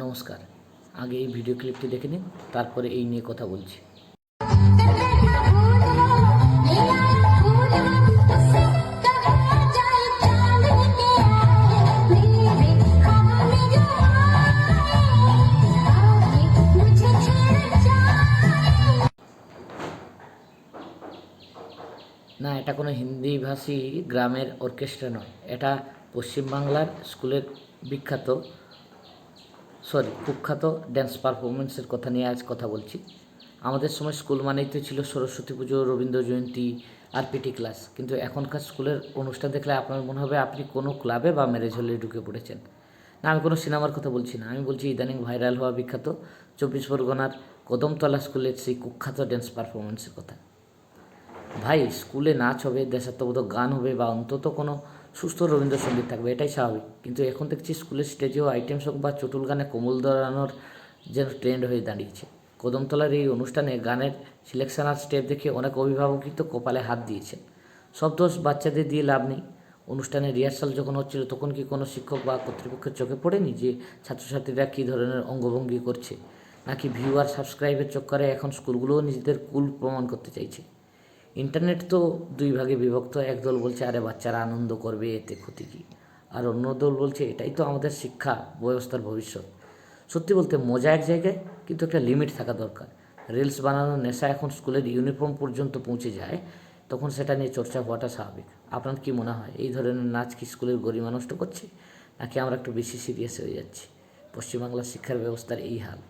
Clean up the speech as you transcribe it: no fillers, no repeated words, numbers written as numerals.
নমস্কার। আগে এই ভিডিও ক্লিপটি দেখে নিন, তারপরে এই নিয়ে কথা বলছি। না, এটা কোনো হিন্দিভাষী গ্রামের অর্কেস্ট্রা নয়। এটা পশ্চিমবাংলার স্কুলের কুখ্যাত ড্যান্স পারফরমেন্সের কথা নিয়ে আজ কথা বলছি। আমাদের সময় স্কুল মানেই তো ছিল সরস্বতী পুজো, রবীন্দ্র জয়ন্তী আর পিটি ক্লাস। কিন্তু এখনকার স্কুলের অনুষ্ঠান দেখলে আপনার মনে হবে আপনি কোনো ক্লাবে বা ম্যারেজ হলে ঢুকে পড়েছেন। না, আমি কোনো সিনেমার কথা বলছি না, আমি বলছি ইদানিং ভাইরাল হওয়া বিখ্যাত 24 পরগনার কদমতলা স্কুলের সেই কুখ্যাত ড্যান্স পারফরমেন্সের কথা। ভাই, স্কুলে নাচ হবে, দেশাত্মবোধক গান হবে, বা অন্তত কোনো সুস্থ রবীন্দ্রসঙ্গীত থাকবে, এটাই স্বাভাবিক। কিন্তু এখন দেখছি স্কুলের স্টেজেও আইটেম সং বা চটুল গানে কোমল দড়ানোর যেন ট্রেন্ড হয়ে দাঁড়িয়েছে। কদমতলার এই অনুষ্ঠানে গানের সিলেকশন আর স্টেপ দেখে অনেক অভিভাবকই তো কপালে হাত দিয়েছেন। সব দোষ বাচ্চাদের দিয়ে লাভ নেই। অনুষ্ঠানে রিহার্সাল যখন হচ্ছিল তখন কি কোনো শিক্ষক বা কর্তৃপক্ষের চোখে পড়েনি যে ছাত্রছাত্রীরা কী ধরনের অঙ্গভঙ্গি করছে? নাকি ভিউ আর সাবস্ক্রাইবের চক্করে এখন স্কুলগুলোও নিজেদের কুল প্রমাণ করতে চাইছে? ইন্টারনেট তো দুই ভাগে বিভক্ত। একদল বলছে আরে বাচ্চারা আনন্দ করবে, এতে ক্ষতি কী? আর অন্য দল বলছে এটাই তো আমাদের শিক্ষা ব্যবস্থার ভবিষ্যৎ। সত্যি বলতে মজা এক জায়গায়, কিন্তু একটা লিমিট থাকা দরকার। রিলস বানানোর নেশা এখন স্কুলের ইউনিফর্ম পর্যন্ত পৌঁছে যায়, তখন সেটা নিয়ে চর্চা হওয়াটা স্বাভাবিক। আপনার কি মনে হয় এই ধরনের নাচ কি স্কুলের গরিমা নষ্ট করছে, নাকি আমরা একটু বেশি সিরিয়াস হয়ে যাচ্ছি? পশ্চিমবাংলার শিক্ষার ব্যবস্থার এই হাল।